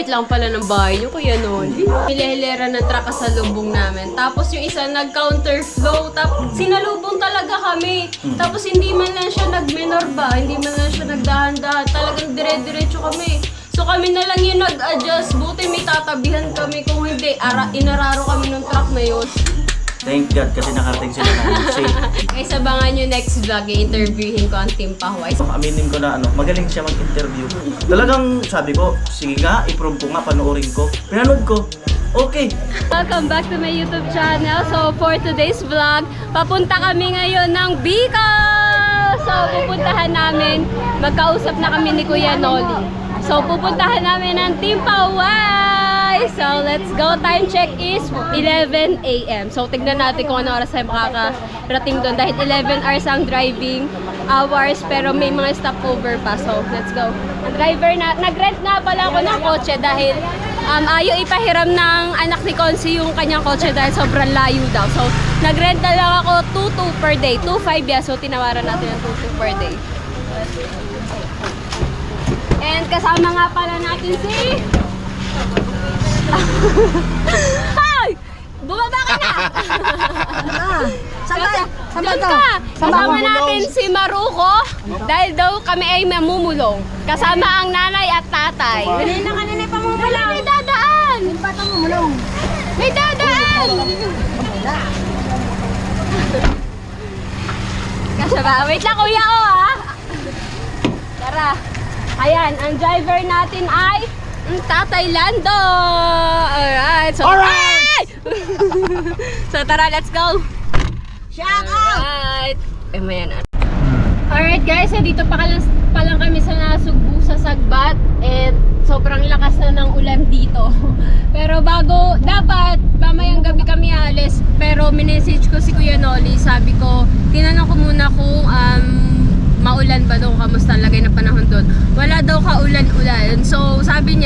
Malapit lang pala ng bahay niyo, Kuya Noli. Hilera ng truck sa lubong namin. Tapos yung isa nag-counterflow. Tapos sinalubong talaga kami. Tapos hindi man lang siya nag-minor ba? Hindi man lang siya nagdahan-dahan. Talagang dire-diretso kami. So kami na lang yung nag-adjust. Buti may tatabihan kami. Kung hindi, inararo kami ng truck na yun. Thank God kasi nakarating sila namin safe. Guys, abangan nyo next vlog. I-interviewin ko ang Team Pahuay. Aminin ko na magaling siya mag-interview. Talagang sabi ko, sige nga, i-prove ko nga, panoorin ko. Pinanood ko, okay. Welcome back to my YouTube channel. So for today's vlog, papunta kami ngayon ng Bicol! So pupuntahan namin, magkausap na kami ni Kuya Noli. So pupuntahan namin ng Team Pahuay! So let's go. Time check is 11 AM. So tignan natin kung ano oras tayo makakarating doon. Dahil 11 hours ang driving hours, pero may mga stopover pa. So let's go. Ang driver na, nag-rent nga pala ako ng kotse dahil ayaw ipahiram ng anak ni Consi yung kanyang kotse dahil sobrang layo daw. So nag-rent na lang ako 2.2 per day. 2.5 yeah. So tinawaran natin ng 2.2 per day. And kasama nga pala natin si... Ay! Bumaba ka na! Saan ka? Kasama natin si Maruko dahil daw kami ay mamumulong. Kasama ang nanay at tatay. Hindi na kanina pamumulong. Wala, may dadaan! Hindi pa pamumulong. May dadaan! Kasya ba? Wait lang kuya ko ha! Tara! Ayan, ang driver natin ay Tatay Lando! Alright! So, alright! So tara, let's go! Shout out! Alright! Alright guys, dito pa lang kami sa Nasugbu sa Sagbat. And sobrang lakas na ng ulan dito. Pero dapat mamayang gabi kami alis. Pero minessage ko si Kuya Noli. Sabi ko, tinanong ko muna kung maulan ba doon, kamusta ang lagay ng panahon doon. Wala daw kaulan-ulan. So sabi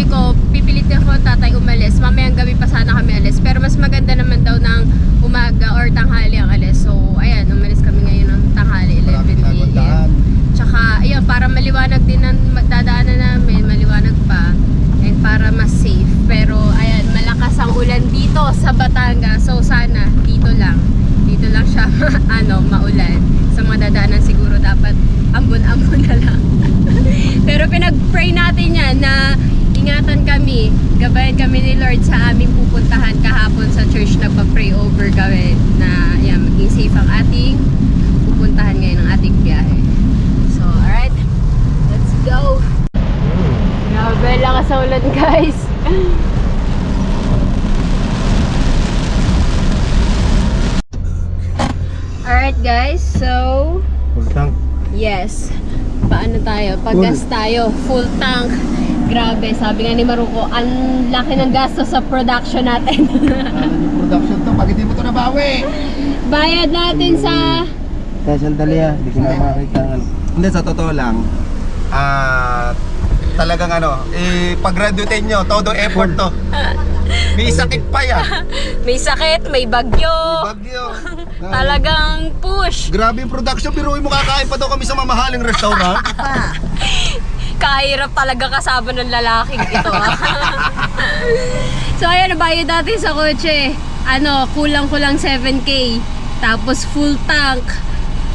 ko, pipilitin ko ang tatay umalis. Mamayang gabi pa sana kami alis. Pero mas maganda naman daw ng umaga or tanghali ang alis. So ayan, umalis kami ngayon ng tanghali, 11 AM. Tsaka ayun, para maliwanag din ang magdadaanan namin, maliwanag pa. And para mas safe. Pero ayan, malakas ang ulan dito sa Batangas. So sana dito lang siya maulan. Sa mga dadaanan siguro dapat ambon-ambon na lang. Pero pinag-pray natin yan na ingatan kami, gabayan kami ni Lord sa aming pupuntahan kahapon sa church. Nagpa-pray over kami na yan, maging safe ang ating pupuntahan ngayon, ang ating biyahe. So alright, let's go. Grabe, lakas sa ulan guys. Alright guys, so Full tank. yes, paano tayo? Pag-gas tayo, full tank. Grabe, sabi nga ni Maruko, ang laki ng gasto sa production natin. Yung production to, pag hindi mo to nabawi. Bayad natin sa... Kaya sandali hindi ko na makita. Hindi, sa totoo lang, talagang pag-graduate nyo, todo effort to. May sakit pa yan. May sakit, may bagyo. Bagyo. Talagang push. Grabe yung production, biruin mo, kakain pa daw kami sa mamahaling restaurant. Kahirap talaga kasama ng lalaking ito. So ayan, bayad natin sa kotse. Kulang-kulang 7K. Tapos full tank.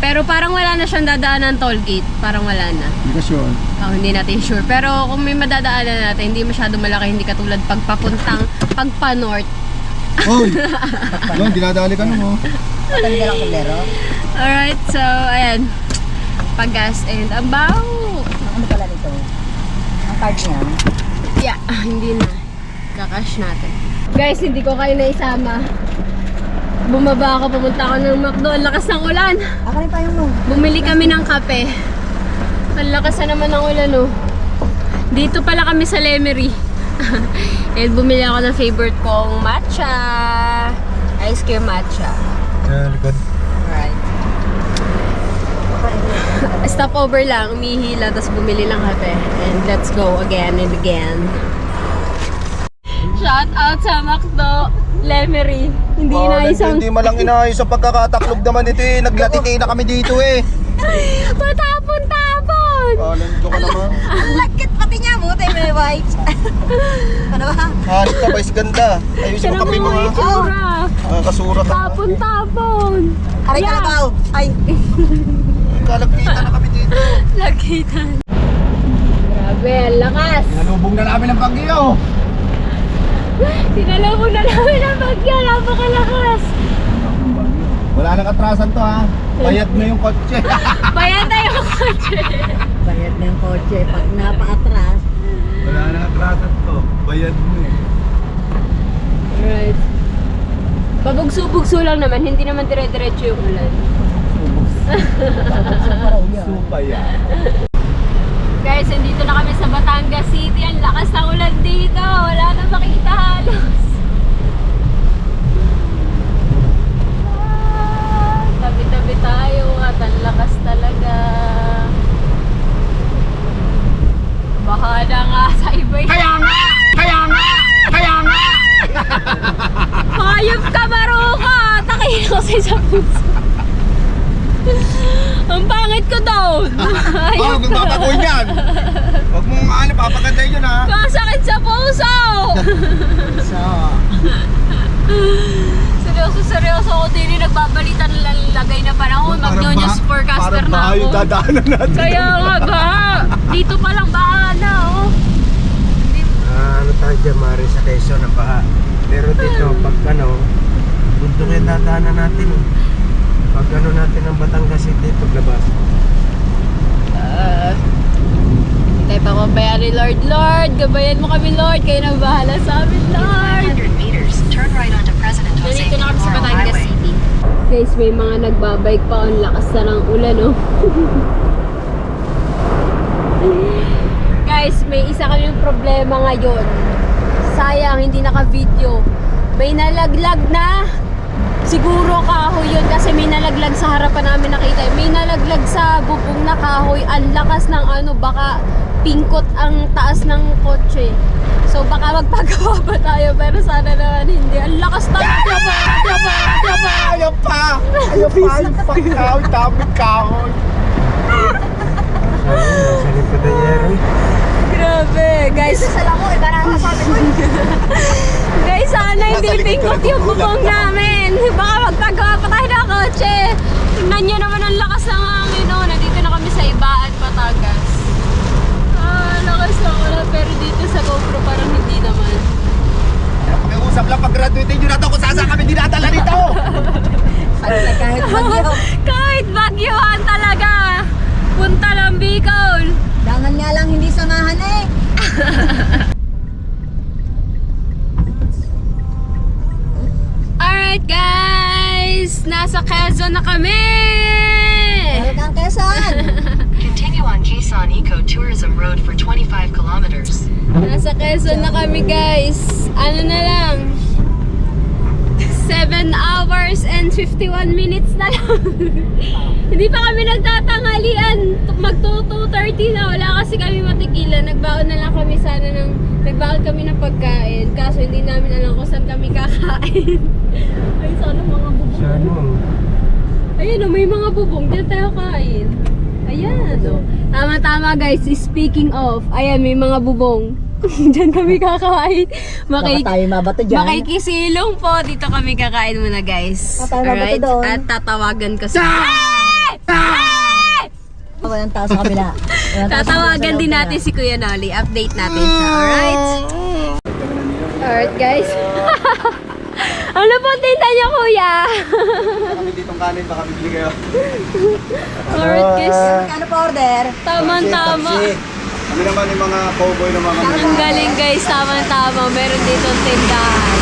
Pero parang wala na siyang dadaanan toll gate. Parang wala na. Hindi ka sure. Hindi natin sure. Pero kung may madadaanan natin, hindi masyado malaki. Hindi katulad pagpapuntang pagpa-north. Oy! No, dinadali ka mo. Matanda lang kulero. Alright, so ayan. Pag-gas and abaw. Ano pala nito? Ang card niya? Yeah, hindi na. Kakash natin. Guys, hindi ko kayo naisama. Bumaba ako, pumunta ako ng McDo. Ang lakas ng ulan. Ako rin pa yung mo. Bumili kami ng kape. Ang lakas na naman ng ulan, oh. Dito pala kami sa Lemery. And bumili ako ng favorite kong matcha. Ice cream matcha. Likod. Alright. Stopover lang, umihila, tapos bumili ng kape. And let's go again and again. Shout out sa McDo Lemery. Hindi inaisang... Hindi malang inaayos sa pagkakataklog naman ito eh. Naglatitay na kami dito eh. Patapon-tapon! doon. Nandito ka naman. Ang lagkit pati niya, buti may white. Ano ba? Halit na ba, ganda. Ayusin Siya mo na kami mo mga. itsura. Kasura ka. Tapon-tapon. Aray Yeah. kalabaw. Ay. Kalagkita na kami dito. Lagitan. Grabe, ang lakas. Nalubong na namin ang bagyo. Sinalubog na namin ang bagyo. Napakalakas. Wala nang atrasan to ha. Bayad na yung kotse. Bayan tayo kotse. Bayad na yung kotse. Pag napaatras, Wala nang atrasan to. Bayad mo eh. Alright. Pabugso-bugso lang naman. Hindi naman dire-diretso yung ulan. Supa yan. Guys, nandito na kami sa Batangas City. Ang lakas ng ulan dito. Wala na makita halos. Tabi-tabi tayo at ang lakas talaga. Bahala nga sa iba. Kaya nga! Hayop ka, Maruka! Takin ko sa isang puso. Ang pangit ko doon. Oh, kung tatakuin yan. Huwag mong papagantay yun ha. Kasakit sa puso! Seryoso ako din. Nagbabalitan lang lagay na panahon. Mag-news forecaster na ako. dadaanan natin. Kaya nga ba? Dito pa lang bahala, oh. Ano tayo dyan, Mari, sa Quezon na baha. Pero dito, pag bundok yung dadaanan natin. Pag natin ang Batangas City, paglabas. Hintay pa ko bayan ni Lord. Lord, gabayan mo kami, Lord. Kayo na bahala sa amin, Lord. 500 meters, turn right onto President Jose Nandito na kami sa Memorial Batangas Highway. City. Guys, may mga nagbabike pa. Ang lakas na ng ulan, oh. Guys, may isa kaming problema ngayon. Sayang, hindi naka-video. May nalaglag na. Siguro kahoy yun kasi may nalaglag sa harapan namin nakita. May nalaglag sa bubong na kahoy. Ang lakas ng baka pingkot ang taas ng kotse. So baka magpagawa pa tayo pero sana naman hindi. Ang lakas talaga. Ayaw pa! Kahoy, dami kahoy. Nasa likod na yero. Grabe, guys. sa lang ko, iba na sabi ko. Guys, sana hindi Nasa likod pingkot ka yung nagkukulang bubong ka. namin. Baka magpagawa pa tayo ng kotse. Tingnan nyo naman ang lakas ng hangin. Oh. Nandito na kami sa Ibaan, Batangas. Lakas ng ulan. Pero dito sa GoPro parang hindi naman. Pakiusap lang, pag-graduate nyo na to kung saan kami dinadala nito. Kahit bagyo. Kahit bagyuhan talaga. Punta lang Bicol. Dangan nga lang hindi samahan eh. Alright guys, nasa Quezon na kami. Talagang Quezon. Continue on Quezon Eco-Tourism Road for 25 kilometers. Nasa Quezon na kami guys. Ano na lang, 7 hours and 51 minutes na lang. Hindi pa kami nagtatanghalian. Mag 2:30 na. Wala kasi kami matigilan. Nagbaon na lang kami sana nagbaon kami ng pagkain. Kaso hindi namin alam kung saan kami kakain. Ay, sana mga bubong. Sa ano? Ayun, may mga bubong. Diyan tayo kain. Ayan, Tama-tama guys. Speaking of, ayan, may mga bubong. Diyan kami kakain. Baka tayo mabato dyan. Makikisilong po. Dito kami kakain muna guys. Baka tayo mabato doon. At tatawagan ko sa... Walang tao sa kabila. Tatawagan din natin si Kuya Nolly. Update natin siya. Alright? Alright guys. Ano po tinta niyo, Kuya? Kami ditong kanin, baka bibili kayo. Alright guys. Ano pa order? Tama-tama. Kami naman yung mga cowboy na mga Ang galing guys. Tama-tama. Meron dito tindahan.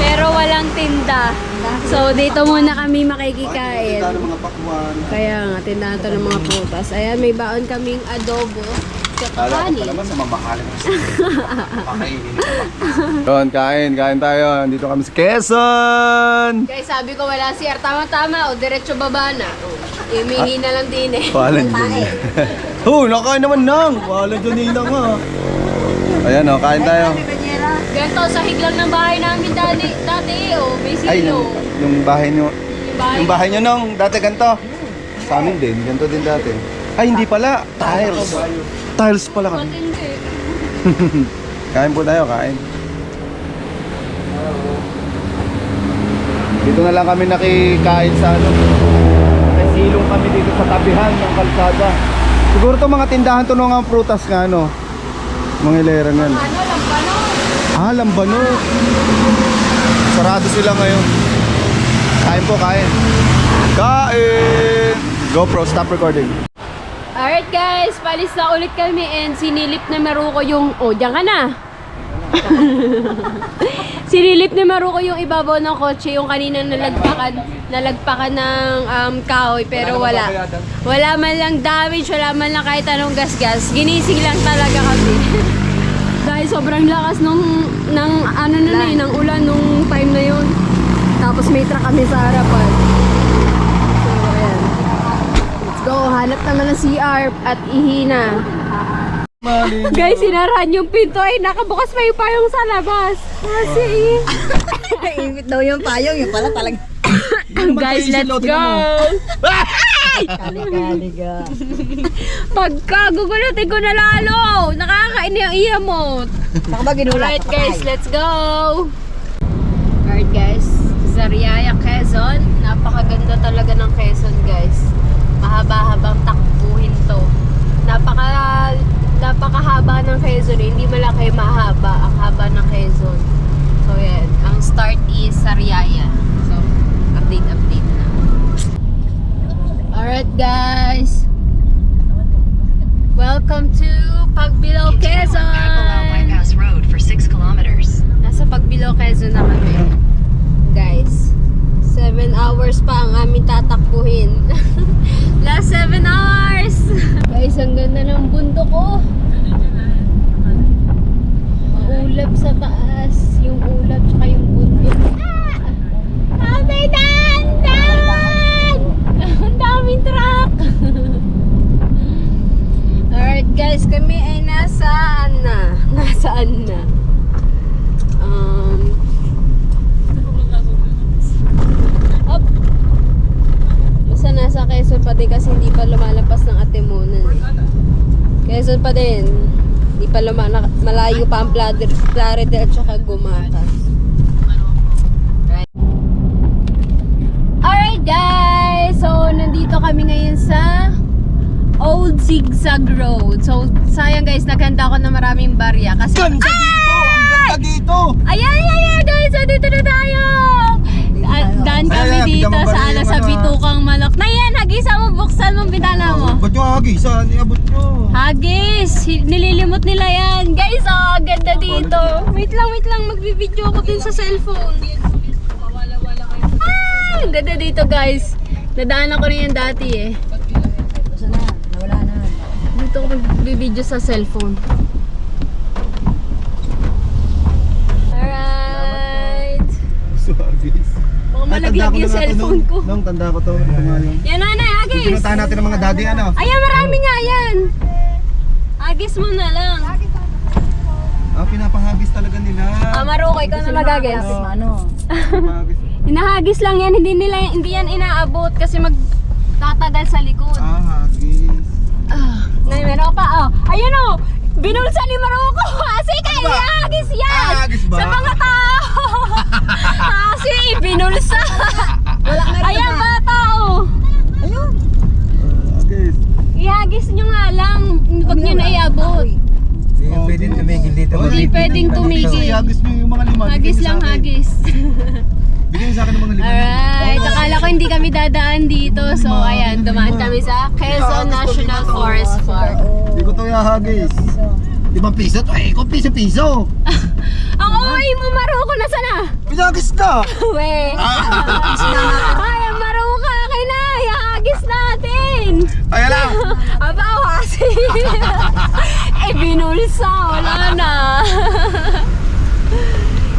Pero walang tinda. So dito muna kami makikikain. ng mga pakwan. Kaya nga, tindahan to ng mga prutas. Ayan, may baon kaming adobo. Kala ko pa Kanin. naman sa mamahalin mo. Pakainin. Yun, kain tayo. Dito kami sa Quezon. Guys, sabi ko wala CR. Tama-tama. O, diretso baba na. Imihi na lang din eh. Walang dyan. Oh, nakain naman nang. Walang dyan na nga. Ayan o, kain tayo. Ganito, sahig lang ng bahay namin dati oh. May Ay, silo. yung bahay nyo. Yung Yung bahay nyo nung dati ganito. Sa amin din, ganito din dati. Ay, hindi pala. Tiles. Tiles pala kami. Matindi. Kain po tayo, kain. Dito na lang kami nakikain sa ano. Silong kami dito sa tabihan ng kalsada. Siguro to mga tindahan to ng prutas nga ano. Mga ileran yan. Ano, lampano? Ah, Lambano. Sarado sila ngayon. Kain po, kain. Kain! GoPro, stop recording. Alright guys, palis na ulit kami and sinilip na Maruko yung... Oh, diyan ka na! Sinilip na Maruko yung ibabaw ng kotse, yung kanina nalagpakan ng kahoy, pero wala. Wala man lang damage, wala man lang kahit anong gasgas. Ginising lang talaga kami. Dahil sobrang lakas ng ulan nung time na yun. Tapos may truck kami sa harapan. So, ayan. Let's go, hanap naman ng CR at ihina. Guys, sinarahan yung pinto ay nakabukas pa yung payong sa labas. Kasi Naimit daw yung payong. Yung pala talagang guys, let's go! kaliga. Pagkagugulutin ko na lalo! Nakakain yung iyamot. Baka ba ginulat? Alright guys, let's go! Alright guys, Sariaya, Quezon. Napakaganda talaga ng Quezon guys. Mahaba-habang takbuhin to. Napakahaba ng Quezon, hindi malaki mahaba ang haba ng Quezon. So yan, ang start is Sariaya. So, update na. Alright guys, welcome to Pagbilao, Continue on Agawao Quezon. Bypass Road for 6 kilometers. Nasa Pagbilao, Quezon na kami. Guys, 7 hours pa ang aming tatakbuhin. Last 7 hours! Guys, ang ganda ng bundok ko. Maulap sa taas. Yung ulap tsaka yung bundok. Ah! Abay, daan! Ang daming truck! Alright guys, kami ay nasaan na? Nasaan na? Up. Basta nasa Quezon pa din kasi hindi pa lumalabas ng Atimunan. Quezon pa din. Hindi pa malayo pa ang Plaridel at saka Gumaka. Right. Alright guys! So, nandito kami ngayon sa Old Zigzag Road. So, sayang guys, naghanda ako ng maraming barya. Kasi... Ganda dito! Ang ganda dito! Ayan guys! So, dito na tayo! Daan kami Ayan, dito bigyan mo ba sa yung sa ano, bitukang malak. Na yan, hagis mo, buksan mong bintana mo. Ba't yung hagisan? Iabot nyo. Hagis! Nililimot nila yan. Guys, oh, ganda dito. Wait lang, magbibideo ako din sa cellphone. Ah, ganda dito guys. Nadaanan ko na yan dati eh. Gusto na. Nawala na. Dito ako magbibideo sa cellphone. Alright. So, hagis. Baka malaglag yung cellphone ko. Nung tanda ko to. Ito nga yung... Yan nanay, hagis. Pinuntahan natin ng mga daddy ano. Ayan, marami nga yan. Hagis mo na lang. Ah, pinapahagis talaga nila. Maruko, ikaw na magagis. Ano? Pinapahagis. Hinahagis lang yan, hindi yan inaabot kasi magtatagal sa likod. Ah, hagis. Nay, meron pa, oh. Ayun oh, binulsa ni Maruko. Kasi kaya ihagis yan. Hagis ba? Sa mga tao. Kasi binulsa. Wala na rin Ayan na. bata oh. Ayun. Hagis. Ihagis nyo nga lang. Huwag nyo na iabot. Hindi nga pwedeng tumigil dito. Hindi pwedeng tumigil. Hagis nyo yung mga lima. Hagis lang, hagis. Bigyan niyo sa akin ng mga lima. Alright, akala ko hindi kami dadaan dito. So, ayan, dumaan kami sa Quezon National Forest Park. Hindi ko to ihahagis. 5 piso to eh. Kung piso-piso. Ang OA mo, Maruko, nasa na? Pinagis na. We. Ay, Maruko, akin na. Ihagis natin. Ayan lang. Aba, kasi. Binulsa. Wala na.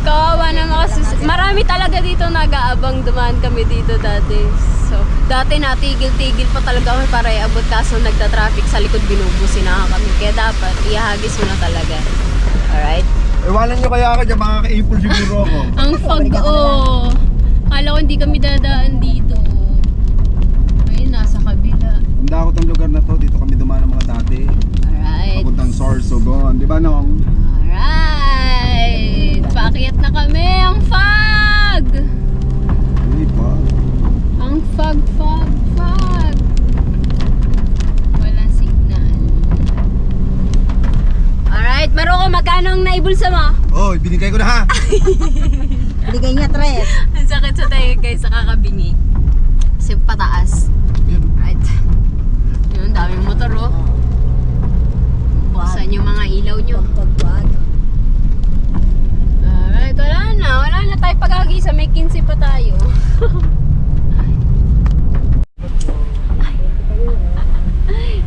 Kawawa naman kasi. Marami talaga dito nag-aabang, dumaan kami dito dati. So, dati natigil-tigil pa talaga kami para iabot kaso nagta-traffic sa likod, binubusin na kami. Kaya dapat, ihagis mo na talaga. Alright? Iwanan nyo kaya ako dyan, makaka-ipol siguro ako. Ang fog, oh. Kala ko hindi kami dadaan dito. Ayun, nasa kabila. Tanda ko tong lugar na to, dito kami dumaan ng mga dati. Alright. Papuntang Sorsogon, di ba Nong? Alright. Paakyat na kami. Ang fog! Hindi pa. Ang fog. Walang signal. Alright. Maroko, magkano ang naibulsa mo? Oh, binigay ko na ha. Bigay niya 3. Ang sakit sa tayo guys sa kakabingi. Kasi pataas. Yun. Right. Yun, daming motor oh. Buksan yung mga ilaw nyo. Pagpag. Alright, wala na tayo pag-agisa. May 15 pa tayo.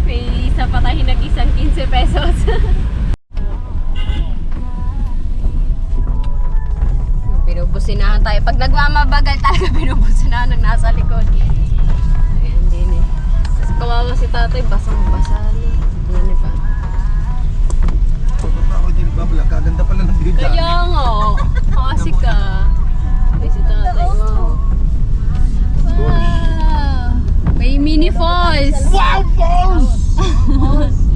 May isa pa tayo nag-isang 15 pesos. Binubusinahan tayo. Pag nagmamabagal talaga, binubusinahan ng nasa likod. Ayan din eh. Tapos kawawa si tatay, basang-basa na. Ano pa? Ako din babla, kaganda pala ng bigay. Kaya nga, kasi ka. Ay, si tatay, wow. Wow! May mini falls! Wow, balls!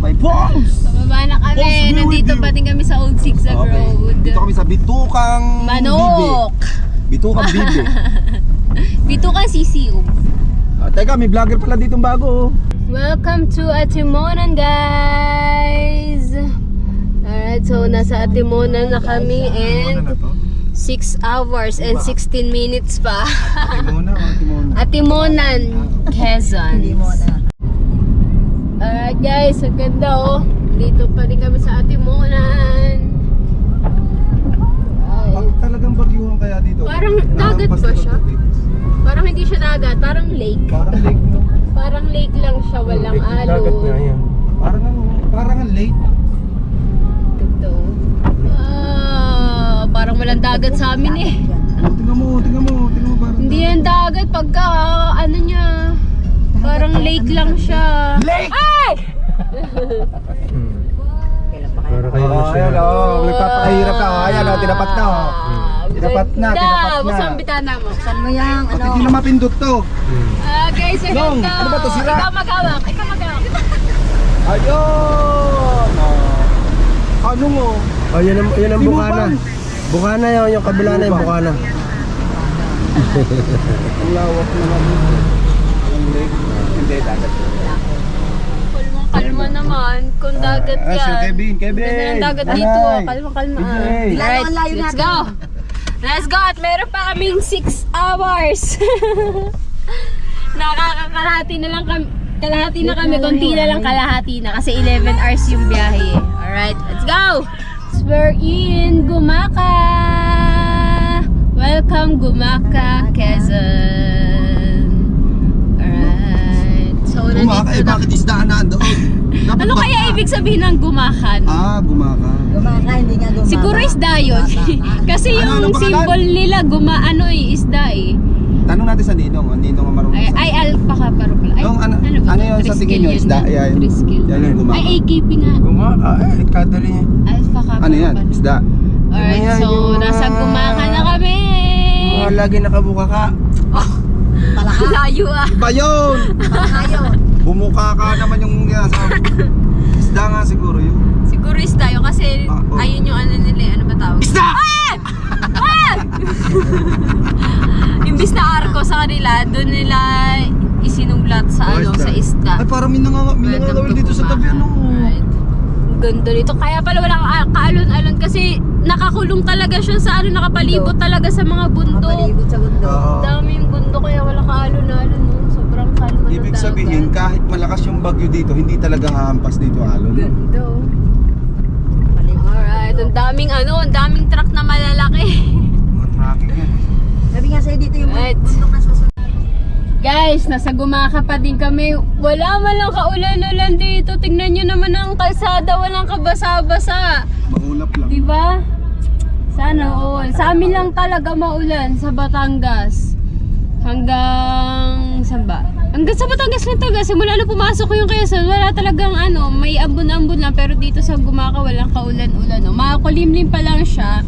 May balls! Pababa na kami. Falls Nandito view. pa din kami sa Old Zigzag Road. Dito kami sa Bitukang Manok! Bibi. Bitukang Bibi. Bitukan sisiw. Teka, may vlogger pala ditong bago. Welcome to Atimonan, guys! Alright, so nasa Atimonan na kami and 6 hours and 16 minutes pa. Timona, Timona. Atimonan, Quezon. Hindi mo na. Alright guys, ang ganda oh. Dito pa din kami sa Atimonan. Bakit talagang bagyuhan kaya dito? Parang dagat Nalampas ba dito siya? tubig. Parang hindi siya dagat, parang lake. Parang lake, no? Parang lake lang siya, walang Dagat nga alon. yan. Parang ang lake. Ito. Parang walang dagat sa amin eh. Oh, tingnan mo parang. Hindi yan dagat pagka ano niya. Parang lake lang siya. Lake! Ay! Para kayo na siya. Ayan, nagpapakahirap ka. Ayan, tinapat na. Tinapat na, tinapat na. Buksan bitana mo. Saan mo yung Pati di na mapindot to. Guys, ang Long, ganda. ano ba to, sira? Ikaw maghawak. Ayun! Ano mo? Oh, yan ang Di mo bukana. ba? Bukana yun, yung kabila na yung bukana. Ang lawak naman. Ang lake. Hindi, dagat. Kalma naman. Kung dagat yan. Sir Kevin. Ganda ng dagat Nanay. dito. Kalma. Bigay. Alright, Ang layo let's natin. go. Let's go. At meron pa kaming 6 hours. Nakakakalahati na lang kami. Kalahati na kami. Konti na lang kalahati na. Kasi 11 hours yung biyahe. Alright, let's go. We're in Gumaka. Welcome Gumaka, Quezon. Alright. So, nandito na. Bakit isdaan na doon? Dapat Ano baka. kaya ibig sabihin ng gumakan? Gumaka. Gumaka, hindi nga gumaka. Siguro isda yun. Kasi Ano yung pangalan? symbol nila isda eh. Tanong natin sa Ninong. Ang Ninong ang marunong sa. Ay alpaca paro pala. Ay, Nung ano ba? yun sa tingin nyo? Triskill Isda? yun. Yan. Triskill. Yan yung gumaka. Ay, AKP nga. Gumaka, kadali niya. Alpaca Ano yan? pala. Isda. Alright, Ayan, so yung mga- nasa gumaka na kami. Mga lagi nakabuka ka. Palaka. Layo ah. Iba yun! Ayun. Bumuka ka naman yung sabi. Isda nga siguro yun. Siguro isda yun kasi Oo. ayun yung ano nila eh. Ano ba tawag? Isda! Ah! Imbis na arko sa kanila, doon nila isinulat sa ano, sa isda. Ay parang minangangawil dito sa tabi ano. Right. Ang ganda nito. Kaya pala walang kaalon-alon kasi nakakulong talaga siya sa ano, nakapalibot talaga sa mga bundok. Palibot sa bundok. Daming bundok kaya walang kaalon-alon. No? Sobrang kalma ng Ibig dagat. sabihin kahit malakas yung bagyo dito, hindi talaga hahampas dito alon. Ganda. Oh. Alright, ang daming truck na malalaki. Mga tracking yan. Sabi nga sa'yo dito yung Right. bundok na susunod. Guys, nasa Gumaka pa din kami. Wala man lang kaulan-ulan dito. Tingnan nyo naman ang kalsada, walang kabasa-basa. Maulap lang. Diba? Sana all. Sa amin lang talaga maulan sa Batangas. Hanggang saan ba? Hanggang sa Batangas lang talaga. Simula na pumasok ko yung Quezon, wala talagang ano, may ambon-ambon lang. Pero dito sa Gumaka walang kaulan-ulan. No? Makulimlim pa lang siya.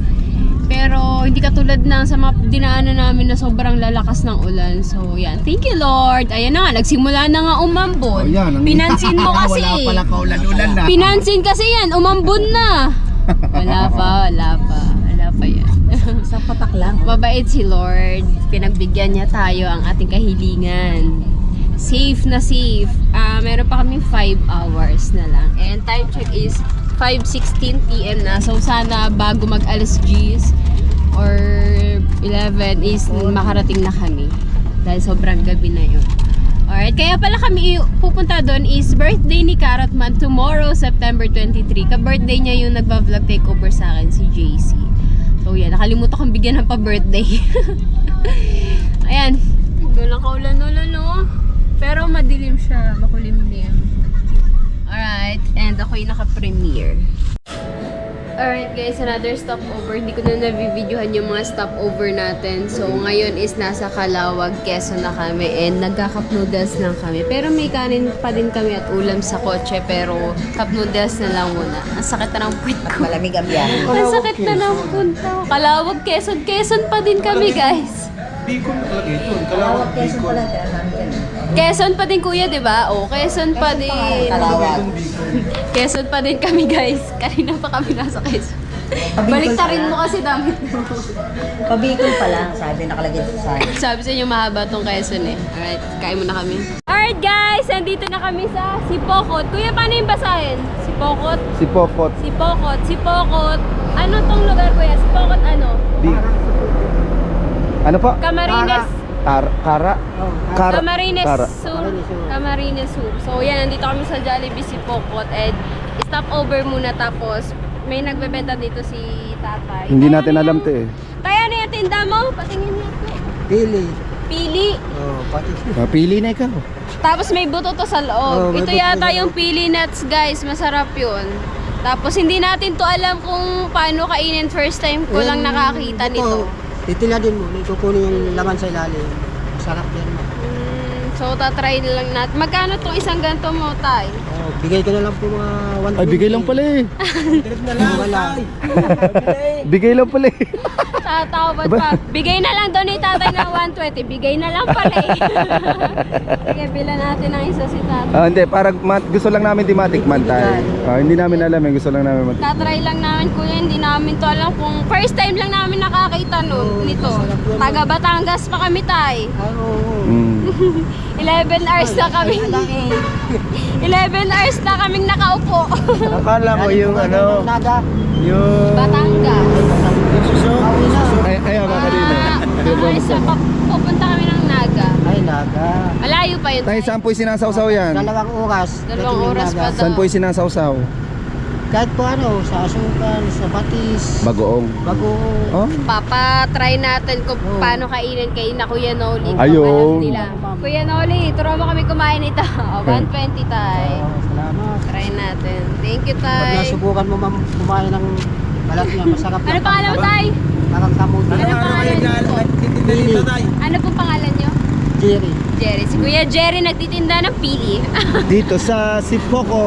Pero hindi katulad ng sa mga dinaanan namin na sobrang lalakas ng ulan. So yan, thank you Lord. Ayan na nga, nagsimula na nga umambon. Oh, yan, ang- Pinansin mo kasi. Wala pala kaulan-ulan na. Pinansin kasi yan, umambon na. Wala pa yan. Sa patak lang. Mabait si Lord. Pinagbigyan niya tayo ang ating kahilingan. Safe na safe. Meron pa kaming 5 hours na lang. And time check is 5:16 PM na. So sana bago mag alas 10 or 11 is makarating na kami. Dahil sobrang gabi na yun. Alright, kaya pala kami pupunta doon is birthday ni Carrotman tomorrow, September 23. Ka-birthday niya yung nagba-vlog takeover sa akin, si JC. So yan, nakalimutan kong bigyan ng pa-birthday. Ayan, walang kaulan-ulan no. Pero madilim siya, makulimlim. Alright, and ako'y naka-premiere. Alright guys, another stopover. Hindi ko na nabibidyohan yung mga stopover natin. So ngayon is nasa Calawag, Quezon na kami and nagka-cup noodles lang kami. Pero may kanin pa din kami at ulam sa kotse pero cup noodles na lang muna. Ang sakit na ng puwit ko. Malamig ang biyahe. Ang sakit na ng punta ko. Calawag, Quezon. Quezon pa din kami guys. Bicol na talaga ito. Kalawag Quezon pala. Quezon pa din kuya, di ba? O, Quezon pa din. Kalawag. Quezon pa din kami guys. Kanina pa kami nasa Quezon. Baliktarin mo kasi damit mo. Pabikol pa lang, sabi nakalagay sa sign. Sabi sa inyo mahaba tong Quezon eh. Alright, kain muna kami. Alright guys, nandito na kami sa Sipokot. Kuya, paano yung basahin? Sipokot? Si Popot. Sipokot. Sipokot. Ano tong lugar kuya? Sipokot ano? Ano pa? Camarines. Kara? Camarines Kara. Sur. Camarines Sur. So yan, nandito kami sa Jollibee Sipokot and stop over muna tapos may nagbebenta dito si tatay. Hindi Tayo natin na alam yung- to eh. Tayo na yung tinda mo. Patingin niyo ito. Pili. Pili. Oh, pati. Pili na ikaw. Tapos may buto to sa loob. Oh, may Ito buto yata sa yung pili nuts guys. Masarap yun. Tapos hindi natin to alam kung paano kainin. First time ko lang nakakita nito. Titila din mo. Kukunin yung laman sa ilalim. Sarap yan. So tatry na lang natin. Magkano tong isang ganito mo, tay? Oh, bigay ko na lang po mga 120. Ay, bigay lang pala eh. na lang. Wala. Bigay lang pala eh. Tatawad pa. Bigay na lang doon ni tatay ng 120. Bigay na lang pala eh. Sige, bilan natin ang isa si tatay. Hindi, parang gusto lang namin di matikman tayo. Hindi namin alam eh, gusto lang namin matikman. Tatry lang namin kuya, hindi namin to alam kung first time lang namin nakakita nun nito. Taga Batangas pa kami tay. Mm. 11 hours na kami. 11 hours na kaming nakaupo. Akala ko yung ano. Yung Batangas. Ay, baka kanina. Pupunta kami ng Naga. Ay, Naga. Malayo pa yun. Tayo, saan po'y sinasawsaw yan? 2 oras. Dalawang oras pa daw. Saan po'y sinasawsaw? Kahit po ano, sa asukal, sa batis, Bagoong. bagoong. Oh? Papa-try natin kung paano kainin kay na Kuya Noli. Kung Ayun. alam nila. Kuya Noli, turo mo kami kumain ito. 120 tay. Salamat. Try natin. Thank you Pag tay. nasubukan mo kumain ng balat niya, masarap Ano pangalan mo tay? Parang kamuti. Ano pangalan niyo? Pili. Ano pong pangalan niyo? Jerry. Jerry. Si Kuya Jerry nagtitinda ng pili. Dito sa Sipoko.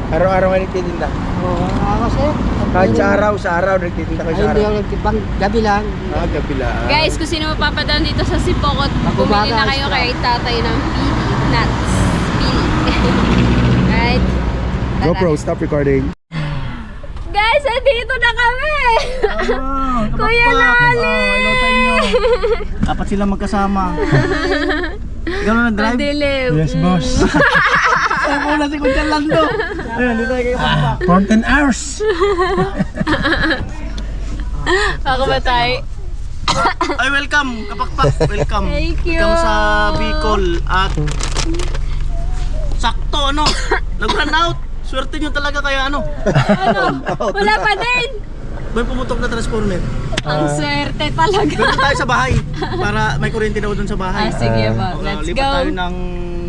Araw-araw nga nagtitinda. Oo, kasi. Kahit sa araw nagtitinda ko sa araw. Ay, hindi ako nagtibang, gabi lang. Gabi lang. Guys, kung sino mapapadaan dito sa Sipokot, bumili na kayo kay tatay ng pili. Nuts. Pili. Right? Tara. GoPro, stop recording. Guys, andito na kami! Kuya Noli! Dapat sila magkasama. Ikaw na nag-drive? Madilim. boss. Ay, muna si Kuya Lando. Ayun, dito kayo pa. 14 hours. Ako ba tayo? Ay, welcome, kapakpak. Welcome. Thank you. Welcome sa Bicol. At sakto, ano? Nag-run out. Swerte nyo talaga kaya ano? Ano? Wala pa din! May pumutok na transformer. Ang swerte talaga. Doon tayo sa bahay. Para may kuryente daw doon sa bahay. Sige ba, let's Lipat go. tayo ng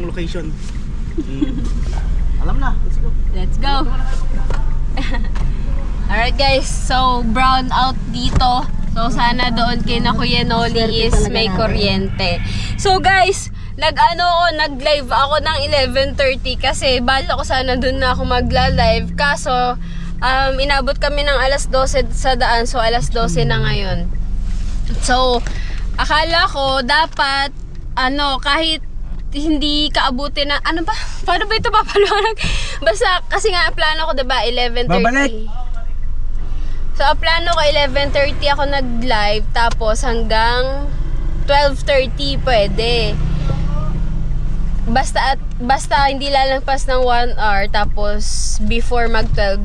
location. Alam na. Let's go. Let's go. Alright guys, so brown out dito. So sana doon kay na Kuya Noli is may kuryente. So guys, nag-live ako ng 11:30 kasi bala ko sana doon na ako magla-live. Kaso Inabot kami ng alas 12 sa daan. So, alas 12 na ngayon. So, akala ko dapat, kahit hindi kaabuti na, ano ba? Paano ba ito papaliwanag? Basta, kasi nga, plano ko, diba, 11:30. Babalik! So, plano ko 11:30 ako nag-live, tapos hanggang 12:30 pwede. Basta hindi lalagpas ng 1 hour, tapos before mag-12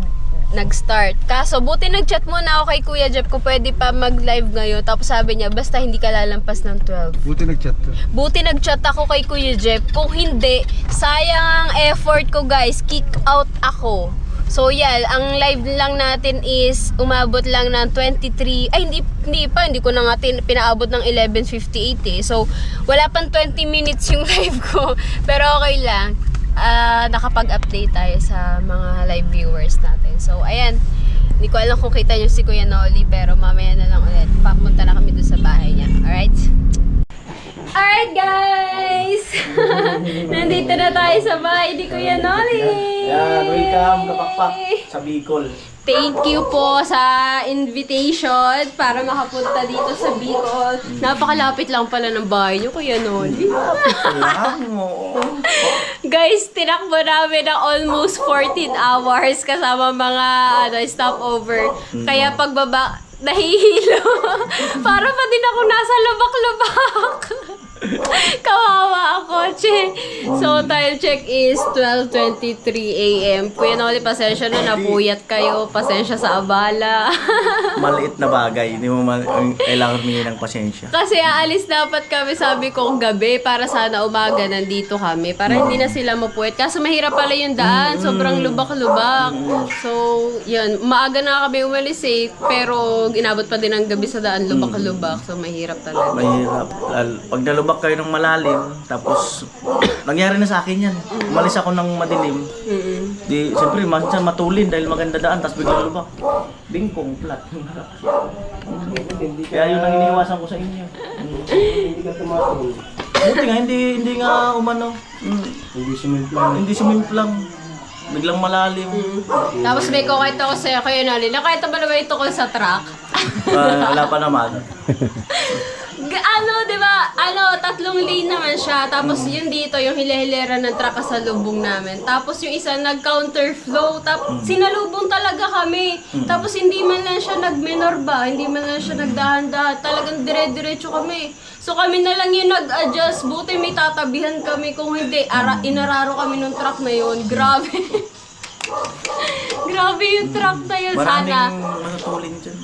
nag-start. Kaso, buti nag-chat muna ako kay Kuya Jeff kung pwede pa mag-live ngayon. Tapos sabi niya, basta hindi ka lalampas ng 12. Buti nag-chat ka. Buti nag-chat ako kay Kuya Jeff. Kung hindi, sayang ang effort ko guys. Kick out ako. So yan, ang live lang natin is umabot lang ng 23, ay hindi ko na nga pinaabot ng 11:58 eh. So wala pang 20 minutes yung live ko. Pero okay lang. Nakapag-update tayo sa mga live viewers natin. So ayan, hindi ko alam kung kita nyo si Kuya Noli, pero mamaya na lang ulit. Papunta na kami dun sa bahay niya. Alright? Alright guys! Nandito na tayo sa bahay ni Kuya Noli! Yan, welcome kapakpak sa Bicol. Thank you po sa invitation para makapunta dito sa Bicol. Napakalapit lang pala ng bahay niyo, Kuya Noli. Lang mo. Guys, tinakbo namin ng almost 14 hours kasama mga stopover. Kaya pagbaba, nahihilo. Para pa din ako nasa lubak-lubak. Kawawa ang kotse. So, time check is 12:23 a.m. Kuya Noli, pasensya na, napuyat kayo. Pasensya sa abala. Maliit na bagay. Hindi mo kailangan humingi ng pasensya. Kasi aalis dapat kami, sabi ko, gabi para sana umaga nandito kami. Para hindi na sila mapuyat. Kaso mahirap pala yung daan. Sobrang lubak-lubak. So, yun. Maaga na kami umalis eh. Pero, inabot pa din ang gabi sa daan. Lubak-lubak. So, mahirap talaga. Mahirap. Pag nalubak kayo ng malalim, tapos nangyari na sa akin yan. Umalis ako ng madilim. Di, siyempre, matulin dahil maganda daan, tapos bigla lubak. Bingkong, flat. Kaya yun ang iniiwasan ko sa inyo. Hindi ka tumatulog. Buti nga, hindi nga umano. Hindi sumimplang. Hindi sumimplang. Biglang malalim. Tapos may kukwento ko sa'yo, Kuya Noli. Nakita ba naman ito ko sa truck? Wala pa naman. Di ba? 3 lane naman siya. Tapos yun dito, yung hila-hilera ng truck sa lubong namin. Tapos yung isa nag-counterflow. Tapos sinalubong talaga kami. Tapos hindi man lang siya nag-minor ba? Hindi man lang siya nagdahan-dahan. Talagang dire-diretso kami. So kami na lang yung nag-adjust. Buti may tatabihan kami. Kung hindi, inararo kami ng truck na yun. Grabe. Grabe yung truck na yun. Sana. Maraming matutulin dyan.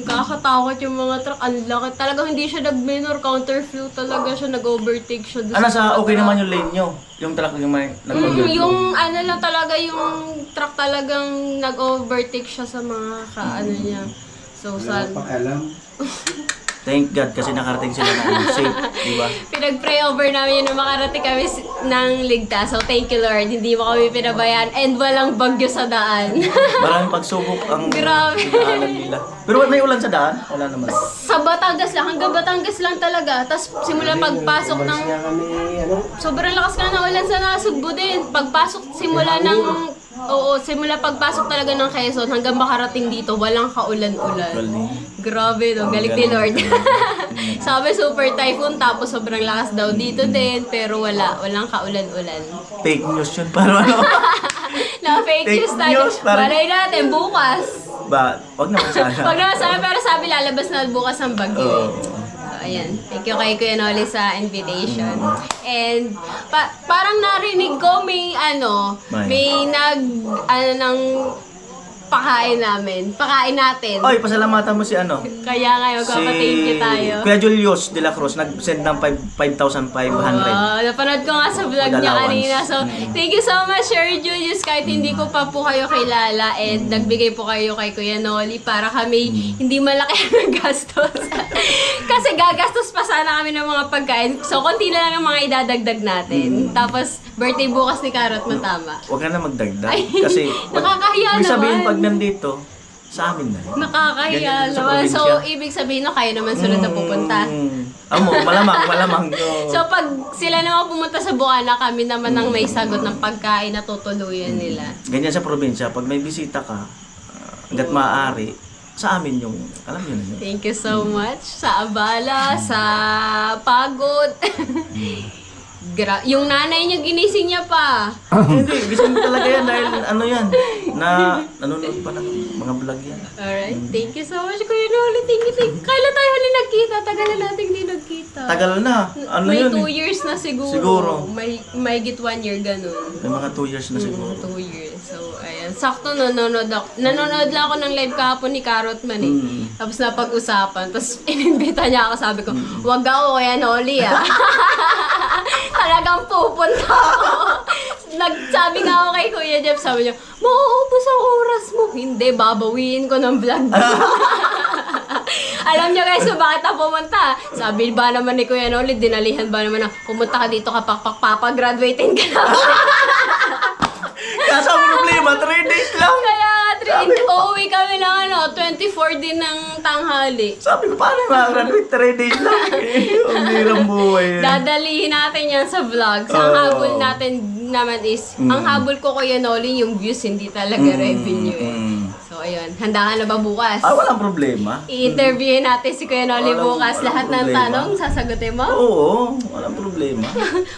Kakatakot yung mga truck. Ang laki. Talagang hindi siya nag-minor, counterflow talaga siya. Nag-overtake siya. doon sa Okay truck. naman yung lane nyo. Yung truck yung may nag-overtake. Yung lang talaga, yung truck talagang nag-overtake siya sa mga niya. So, Pakialam. Thank God kasi nakarating sila na safe, di ba? pinag-pray over namin yun na makarating kami ng ligtas. So, thank you Lord. Hindi mo kami pinabayaan and walang bagyo sa daan. Maraming pagsubok ang Grabe. daanan nila. Pero may ulan sa daan? Wala naman. Sa Batangas lang, hanggang Batangas lang talaga. Tapos simula pagpasok ng... Umalis nga kami, Sobrang lakas nga ng ulan sa Nasugbu din. Pagpasok, simula pagpasok talaga ng Quezon hanggang makarating dito, walang kaulan-ulan. Grabe no, galing ni Lord. Sabi super typhoon, tapos sobrang lakas daw dito din, pero walang kaulan-ulan. Fake news yun. Parang ano? Fake news tayo. news, parang- Balay natin, bukas. Wag naman sana. Wag naman sana, pero sabi lalabas na bukas ang bagyo. Oo. So, ayan. Thank you kay Kuya Noli sa invitation. And, parang narinig ko may pakain natin. Oy, pasalamatan mo si Kaya ngayon, magpapa-thank you tayo. Kuya Julius de la Cruz, nag-send ng 5,500. Napanood ko nga sa vlog niya Allowance. kanina. So, thank you so much, Sir Julius. Kahit hindi ko pa po kayo kilala and nagbigay po kayo kay Kuya Noli para kami hindi malaki ang gastos. Kasi gagastos pa sana kami ng mga pagkain. So, konti na lang ang mga idadagdag natin. Tapos, birthday bukas ni Karot, matama. Huwag ka na magdagdag. Ay, Kasi, nakakahiya ibig sabihin naman. pag nandito, sa amin na. Nakakahiya Ganyan sa naman. So, probinsya. ibig sabihin na kayo naman sunod na pupunta. Malamang. So, pag sila naman pumunta sa Bukana, kami naman ang may sagot ng pagkain na tutuluyan nila. Ganyan sa probinsya, pag may bisita ka, hanggat maaari, sa amin yung, alam nyo na yun. Thank you so much sa abala, sa pagod. Yung nanay niya, ginising niya pa. Hindi, gising talaga yan dahil ano yan, na nanonood pa ng mga vlog yan. Alright, thank you so much, Kuya Noli. Thank you. Kailan tayo huli nagkita? Tagal na natin hindi nagkita. Tagal na, ano May yun 2 eh. years na siguro. Siguro. May git 1 year, ganun. May mga 2 years na siguro. 2 years. So, ayan. Sakto, nanonood lang ako ng live kahapon ni Carrot Man eh. Tapos napag-usapan. Tapos inimbita niya ako, sabi ko, wag ako, Kuya Noli ah. Talagang pupunta ako. Nagsabi nga ako kay Kuya Jeff, sabi niya, mauubos ang oras mo. Hindi, babawiin ko ng vlog. Alam niyo guys, so bakit ako pumunta? Sabi ba naman ni Kuya Noli, dinalihan ba naman na, pumunta ka dito kapag papagraduatein ka na. Kaso ang problema, 3 days lang. Kaya uuwi kami ng 24 din ng tanghali. Sabi ko, paano mag-graduate 3 days lang? Ang hirang buhay. Dadalihin natin yan sa vlogs. Ang habol natin naman is, ang habol ko Kuya Noli, yung views, hindi talaga revenue eh. So ayun, handa ka na ba bukas? Walang problema. I-interviewin natin si Kuya Noli bukas. walang Lahat ng problema. tanong, sasagutin mo? Oo, walang problema.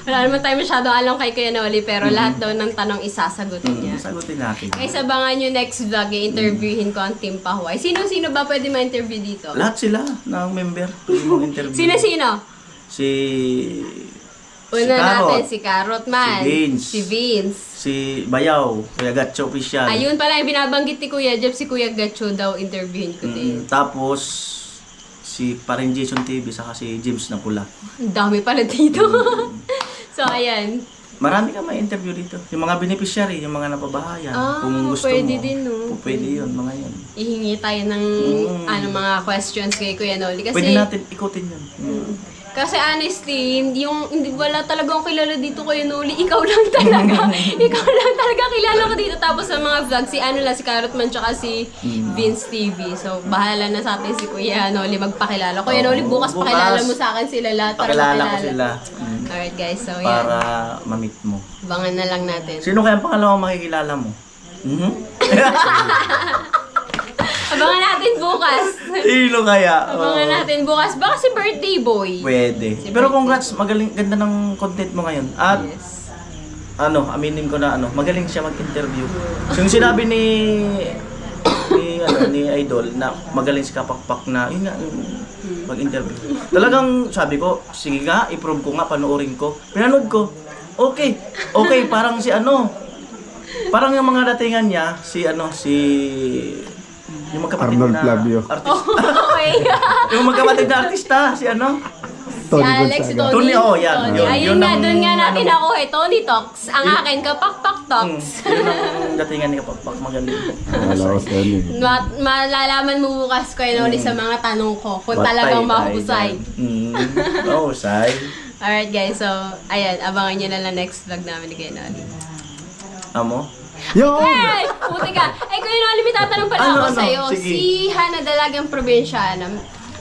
Wala naman tayo masyado alam kay Kuya Noli, pero lahat daw ng tanong isasagutin niya. Sagutin natin. Guys, abangan nyo next vlog, i-interviewin ko ang Team Pahuay. Sino-sino ba pwede ma-interview dito? Lahat sila ng member. Pwede mong interview. Sino-sino? Si... Una Carrot, natin, si Carrot Man. Si Vince. Si Vince. Si Bayaw, Kuya Gatcho Official. Ayun pala, yung binabanggit ni Kuya Jeff, si Kuya Gacho daw, interviewin ko din. Tapos, si Parin Jason TV, saka si James na pula. Ang dami pala dito. So, ayan. Marami ka may interview dito. Yung mga beneficiary, yung mga napabahaya. Kung gusto pwede mo. din, no? Pwede yun, mga yun. Ihingi tayo ng mga questions kay Kuya Noli. Kasi, Pwede natin ikutin yun. Kasi honestly, hindi wala talagang kilala dito Kuya Noli. Ikaw lang talaga. Ikaw lang talaga kilala ko dito. Tapos sa mga vlog, si si Carrot Man, tsaka si Vince TV. So, bahala na sa atin si Kuya Noli magpakilala. Kuya Noli, bukas pakilala mo sa akin sila lahat para Pakilala makilala. ko sila. Alright guys, so yan. Para ma-meet mo. Abangan na lang natin. Sino kaya ang pangalawang makikilala mo? Abangan natin bukas. Sino kaya? Abangan natin bukas. Baka si birthday boy. Pwede. Pero congrats, magaling, ganda ng content mo ngayon. At, aminin ko na magaling siya mag-interview. So, yung sinabi ni Idol na magaling si Kapakpak na, yun nga, mag-interview. Talagang sabi ko, sige nga, i-prove ko nga, panoorin ko. Pinanood ko, okay, parang parang yung mga datingan niya, yung magkapatid Arnold na Flavio. artista. Okay. Yung magkapatid na artista, si Si Alex, si Tony. Yan. Tony. Ayun Yun nga, ang, doon nga natin ako Tony Talks. Ang akin, Kapakpak Talks. Yun ang datingan ni Kapakpak, magaling. Wala ko sa ano. Malalaman mo bukas Kuya Noli sa mga tanong ko kung talagang mahusay. Mahusay. Alright guys, so ayan, abangan nyo na lang next vlog namin ni Kuya Noli. Amo? Yo! Hey! Puti ka! Ay Kuya Noli, may tatanong pala ako sa'yo. Sige. Si Hana Dalagang Probinsyana,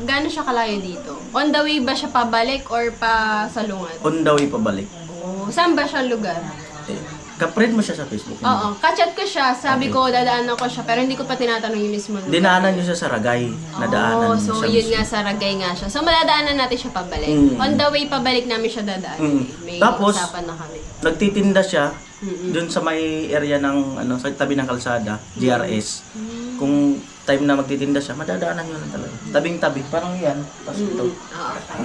gaano siya kalayo dito? On the way ba siya pabalik or pa salungan? On the way pabalik. Oh, saan ba siya lugar? Ka-friend mo siya sa Facebook? Oo, kachat ko siya. Sabi ko, dadaanan ko siya. Pero hindi ko pa tinatanong yung mismo lugar. Dinaanan niyo siya sa Ragay. Nadaanan niyo so siya yun mismo. nga, sa Ragay nga siya. So madadaanan natin siya pabalik. On the way pabalik namin siya dadaanan. May Tapos, usapan na kami. Nagtitinda siya dun sa may area ng sa tabi ng kalsada, GRS. Kung time na magtitinda siya, madadaanan niyo lang talaga. Tabing-tabi, parang yan. Tapos ito, ang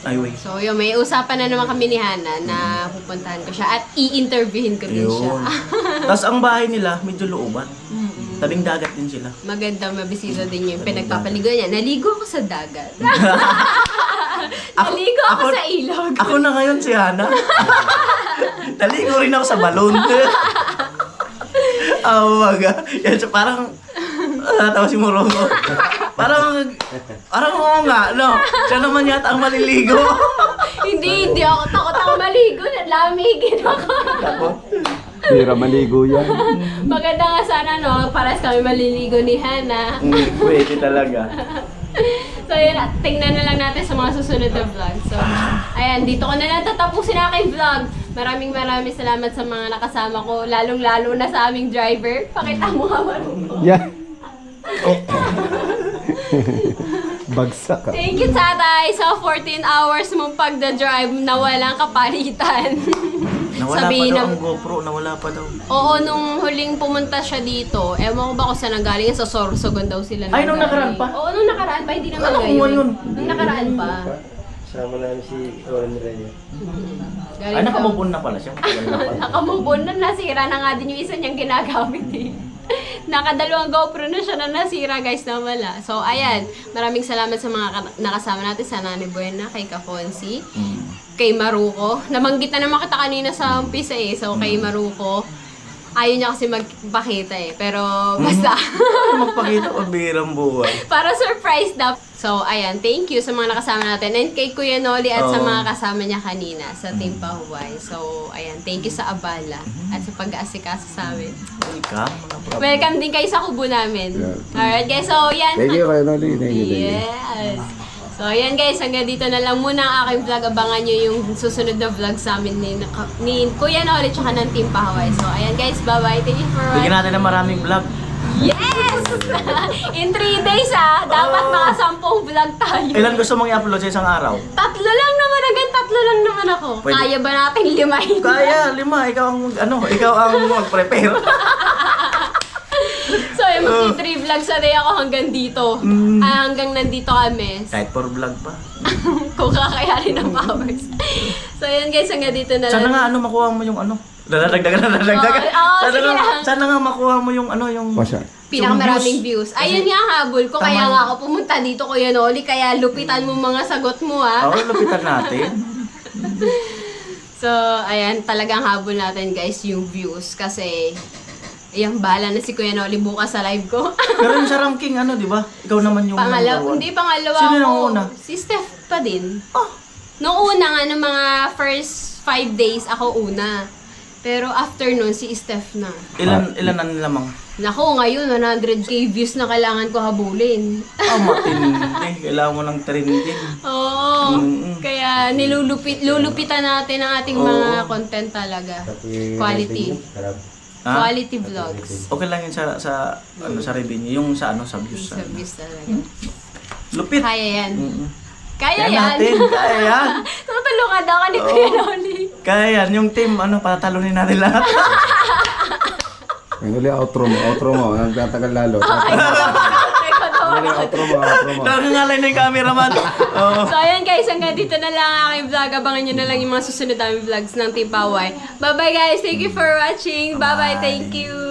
highway. So yun, may usapan na naman kami ni Hana na pupuntahan ko siya at i-interviewin ko din siya. Yun. Tapos ang bahay nila, medyo looban. Tabing dagat din sila. Maganda, mabisita din yung pinagpapaligo niya. Naligo ako sa dagat. Naligo ako sa ilog. Ako na ngayon si Hana. Naligo rin ako sa balon. Yan, so parang natawa si Morongo. Parang oo nga, no? Siya naman yata ang maliligo. Hindi ako. Takot ako maligo. Lamigin ako. Pira maligo yan. Maganda nga sana, no? Paras kami maliligo ni Hana. Pwede talaga. So yun, tingnan na lang natin sa mga susunod na vlog. So, ayan, dito ko na lang tatapusin ang aking vlog. Maraming salamat sa mga nakasama ko, lalong-lalo na sa aming driver. Pakita mo nga mo. Yeah. Bagsak ka. Thank you, tatay, sa 14 hours mong pagda-drive na walang kapalitan. Nawala Sabihin pa daw ng- ang GoPro, nawala pa daw. Oo, nung huling pumunta siya dito, ewan ko ba kung saan nanggaling, sa Sorsogon daw sila. Ay, nung nakaraan pa? Oo, nung nakaraan pa, hindi naman Ano kung ngayon? Nung nakaraan pa. Sama namin si Owen Reyes. Ay, nakamubon na pala siya. Matagal na pala. Nakamubon na, nasira na nga din yung isa niyang ginagamit eh. Nakadalawang GoPro na siya na nasira, guys, na wala. So, ayan, maraming salamat sa mga nakasama natin, sa Nani Buena, kay Kafonsi, kay Maruko. Nabanggit na naman kita kanina sa umpisa eh. So, kay Maruko, ayaw niya kasi magpakita eh. Pero, basta. Magpakita ko birang buhay. Para surprise daw. So, ayan, thank you sa mga nakasama natin. And kay Kuya Noli at sa Oo. mga kasama niya kanina sa Team Pahuway. So, ayan, thank you sa abala at sa pag-aasikaso sa amin. Welcome, mga problem. Welcome din kayo sa kubo namin. Alright guys, so yan. Thank you, Kuya Noli. Thank you, thank you. Yes. So ayan guys, hanggang dito na lang muna ang aking vlog. Abangan nyo yung susunod na vlog sa amin ni Kuya Noli tsaka ng Team Pahuway. So ayan guys, bye-bye. Thank you for Bigyan watching. natin ng maraming vlog. Yes! In 3 days dapat mga 10 vlog tayo. Ilan gusto mong i-upload sa isang araw? 3 lang naman, hanggang 3 lang naman ako. Pwede. Kaya ba natin limahin? Kaya, 5. Ikaw ang mag-prepare. So, yung mag-3 vlogs a day ako hanggang dito. Hanggang nandito kami. Kahit 4 vlog pa. Kung kakayanin ng powers. So, yun guys, hanggang dito na Sana lang. nga makuha mo yung Dadagdagan. Oo, sige lang. Sana nga makuha mo yung yung... Pasya. Pinakamaraming views. Ayun nga habol ko, kaya nga ako pumunta dito, Kuya Noli. Kaya lupitan mo mga sagot mo, ha? Oo, lapitan natin. So, ayan, talagang habol natin, guys, yung views. Kasi, ayan, bala na si Kuya Noli bukas sa live ko. Pero yung sa ranking, di ba? Ikaw naman yung Pangalawa, number 1. hindi, pangalawa Sino ako. yung una? Si Steph pa din. Oh. Noong una nga, ng mga first 5 days, ako una. Pero after nun, si Steph na. Ilan ang lamang? Naku, ngayon, 100k views na kailangan ko habulin. Matindi. Kailangan mo ng trending. Oo. Mm-mm. Kaya lulupitan natin ang ating mga content talaga. Quality. Ha? Quality vlogs. Okay lang yun sa revenue. Yung sa views. Sa views talaga. Lupit. Kaya yan. Mm-mm. Kaya Kaya yan. natin. Kaya yan. Tutulungan daw ka ni Kuya Noli. Kaya yan. Yung team, patatalunin natin lahat. Kuya Noli, outro mo. Nagtatagal lalo. Ay, teka daw. Outro mo. Nakangalay na yung cameraman. Oo. So ayan guys, hanggang dito na lang ang aking vlog. Abangan nyo na lang yung mga susunod namin vlogs ng Team Pahuway. Bye bye guys, thank you for watching. Bye bye, thank you.